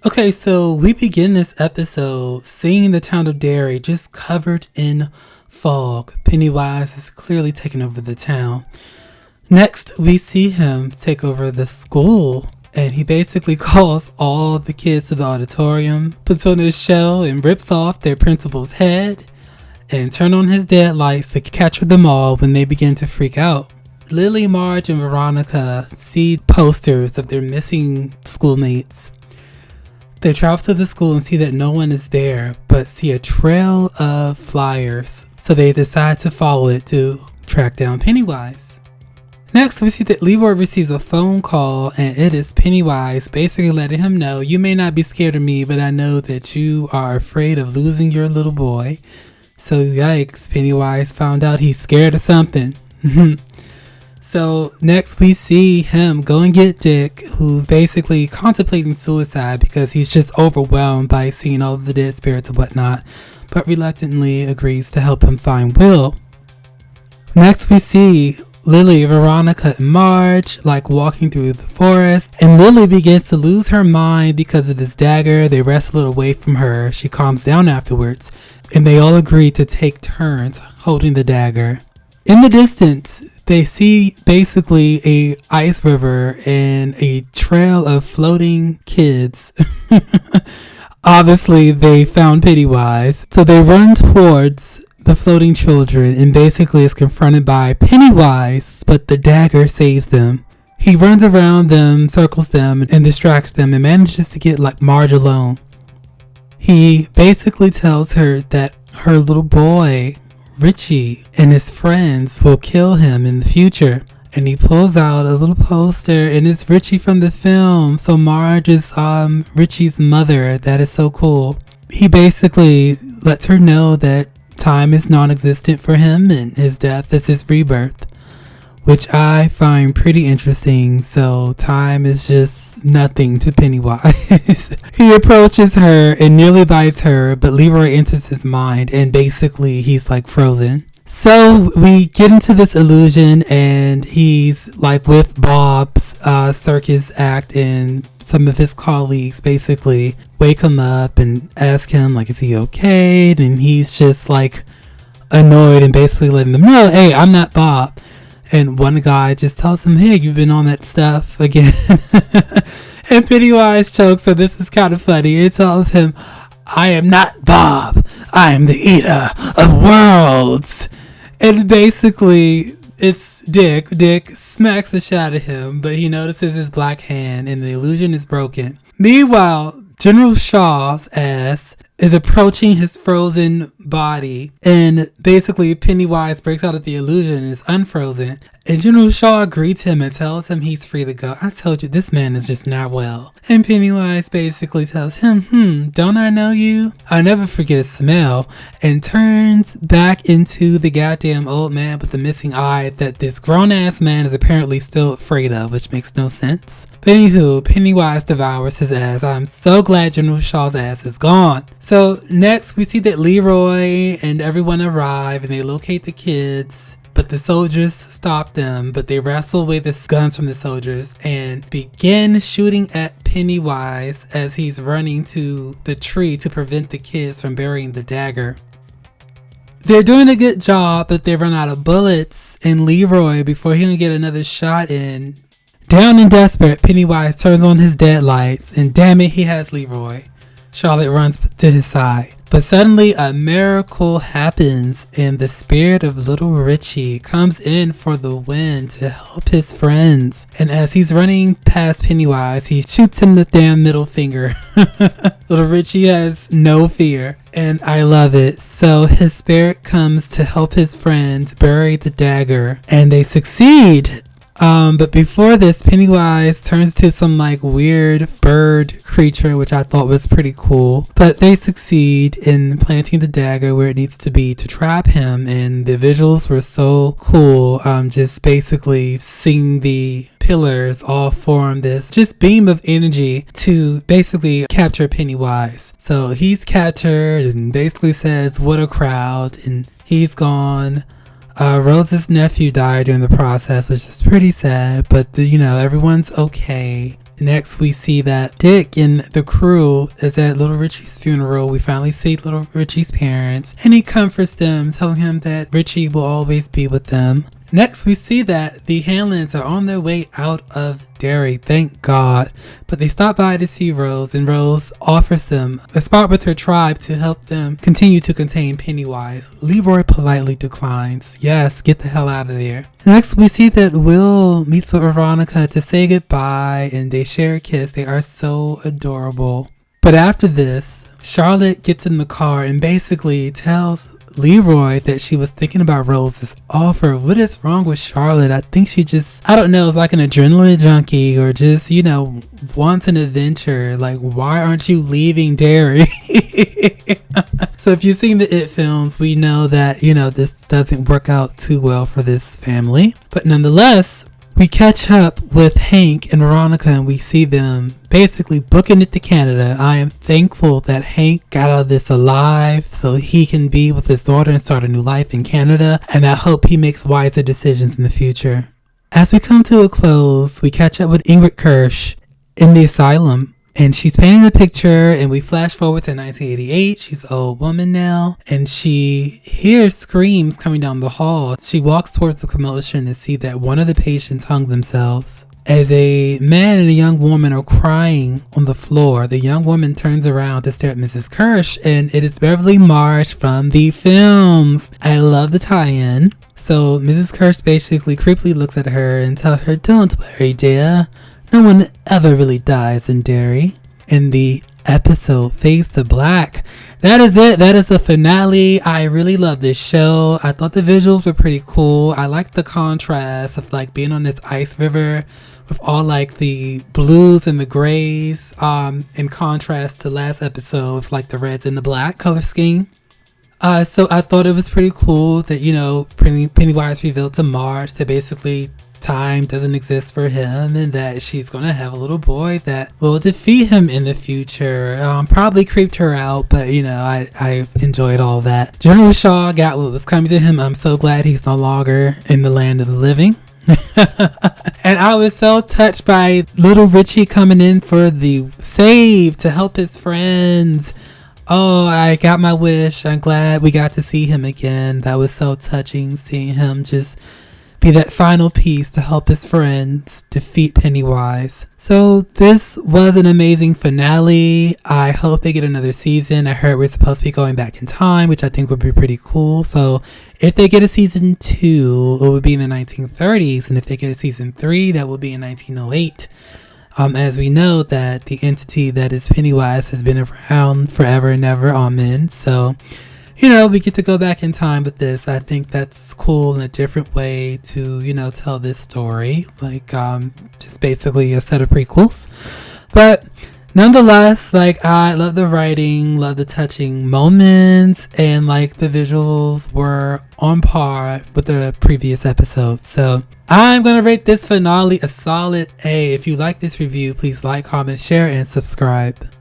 Okay, so we begin this episode seeing the town of Derry just covered in fog. Pennywise is clearly taking over the town. Next, we see him take over the school, and he basically calls all the kids to the auditorium, puts on his show, and rips off their principal's head, and turn on his dead lights to capture them all when they begin to freak out. Lily, Marge, and Veronica see posters of their missing schoolmates. They travel to the school and see that no one is there, but see a trail of flyers. So they decide to follow it to track down Pennywise. Next, we see that Leroy receives a phone call, and it is Pennywise basically letting him know, you may not be scared of me, but I know that you are afraid of losing your little boy. So yikes, Pennywise found out he's scared of something. So next we see him go and get Dick, who's basically contemplating suicide because he's just overwhelmed by seeing all of the dead spirits and whatnot, but reluctantly agrees to help him find Will. Next we see Lily, Veronica, and Marge walking through the forest, and Lily begins to lose her mind because of this dagger. They wrestle it away from her. She calms down afterwards, and they all agree to take turns holding the dagger. In the distance, they see basically a ice river and a trail of floating kids. Obviously, they found Pennywise, so they run towards the floating children and basically is confronted by Pennywise, but the dagger saves them. He runs around them, circles them, and distracts them and manages to get Marge alone. He basically tells her that her little boy, Richie, and his friends will kill him in the future. And he pulls out a little poster, and it's Richie from the film. So Marge is Richie's mother. That is so cool. He basically lets her know that time is non-existent for him and his death is his rebirth, which I find pretty interesting. So time is just nothing to Pennywise. He approaches her and nearly bites her, but Leroy enters his mind and basically he's frozen. So we get into this illusion and he's with Bob's circus act, and some of his colleagues basically wake him up and ask him is he okay, and he's just annoyed and basically letting them know, hey, I'm not Bob. And one guy just tells him, hey, you've been on that stuff again. And Pennywise chokes, so this is kind of funny. It tells him, I am not Bob. I am the eater of worlds. And basically, it's Dick. Dick smacks the shot at him, but he notices his black hand and the illusion is broken. Meanwhile, General Shaw's ass is approaching his frozen body, and basically Pennywise breaks out of the illusion and is unfrozen, and General Shaw greets him and tells him he's free to go. I told you, this man is just not well. And Pennywise basically tells him, don't I know you? I'll never forget a smell, and turns back into the goddamn old man with the missing eye that this grown-ass man is apparently still afraid of, which makes no sense. But anywho, Pennywise devours his ass. I'm so glad General Shaw's ass is gone. So next we see that Leroy and everyone arrive and they locate the kids, but the soldiers stop them, but they wrestle away the guns from the soldiers and begin shooting at Pennywise as he's running to the tree to prevent the kids from burying the dagger. They're doing a good job, but they run out of bullets, and Leroy, before he can get another shot in, down and desperate, Pennywise turns on his dead lights, and damn it, he has Leroy. Charlotte runs to his side. But suddenly a miracle happens, and the spirit of little Richie comes in for the win to help his friends. And as he's running past Pennywise, he shoots him the damn middle finger. Little Richie has no fear, and I love it. So his spirit comes to help his friends bury the dagger, and they succeed. But before this, Pennywise turns to some weird bird creature, which I thought was pretty cool. But they succeed in planting the dagger where it needs to be to trap him, and the visuals were so cool. Just basically seeing the pillars all form this just beam of energy to basically capture Pennywise. So he's captured and basically says, what a crowd, and he's gone. Rose's nephew died during the process, which is pretty sad, but everyone's okay. Next, we see that Dick and the crew is at Little Richie's funeral. We finally see Little Richie's parents, and he comforts them, telling him that Richie will always be with them. Next, we see that the Hanlons are on their way out of Derry, thank God. But they stop by to see Rose, and Rose offers them a spot with her tribe to help them continue to contain Pennywise. Leroy politely declines. Yes, get the hell out of there. Next, we see that Will meets with Veronica to say goodbye, and they share a kiss. They are so adorable. But after this, Charlotte gets in the car and basically tells Leroy that she was thinking about Rose's offer. What is wrong with Charlotte? I think she just, I don't know, is like an adrenaline junkie, or just, wants an adventure. Like, why aren't you leaving Derry? So if you've seen the It films, we know that, this doesn't work out too well for this family. But nonetheless, we catch up with Hank and Veronica, and we see them basically booking it to Canada. I am thankful that Hank got out of this alive so he can be with his daughter and start a new life in Canada, and I hope he makes wiser decisions in the future. As we come to a close, we catch up with Ingrid Kirsch in the asylum, and she's painting a picture, and we flash forward to 1988. She's an old woman now, and she hears screams coming down the hall. She walks towards the commotion and sees that one of the patients hung themselves. As a man and a young woman are crying on the floor, the young woman turns around to stare at Mrs. Kirsch, and it is Beverly Marsh from the films. I love the tie-in. So Mrs. Kirsch basically creepily looks at her and tells her, "Don't worry, dear. No one ever really dies in Derry." In the episode fades to black. That is it. That is the finale. I really love this show. I thought the visuals were pretty cool. I like the contrast of like being on this ice river with all like the blues and the grays in contrast to last episode with like the reds and the black color scheme. So I thought it was pretty cool that, Pennywise revealed to Marge that basically time doesn't exist for him, and that she's gonna have a little boy that will defeat him in the future. Probably creeped her out, but I enjoyed all that. General Shaw got what was coming to him. I'm so glad he's no longer in the land of the living. And I was so touched by little Richie coming in for the save to help his friends. Oh, I got my wish. I'm glad we got to see him again. That was so touching, seeing him just be that final piece to help his friends defeat Pennywise. So this was an amazing finale. I hope they get another season. I heard we're supposed to be going back in time, which I think would be pretty cool. So if they get a season 2, it would be in the 1930s. And if they get a season 3, that will be in 1908. As we know that the entity that is Pennywise has been around forever and ever. Amen. So we get to go back in time with this. I think that's cool in a different way to, tell this story. Like, just basically a set of prequels. But nonetheless, I love the writing, love the touching moments, and the visuals were on par with the previous episodes. So I'm going to rate this finale a solid A. If you like this review, please like, comment, share, and subscribe.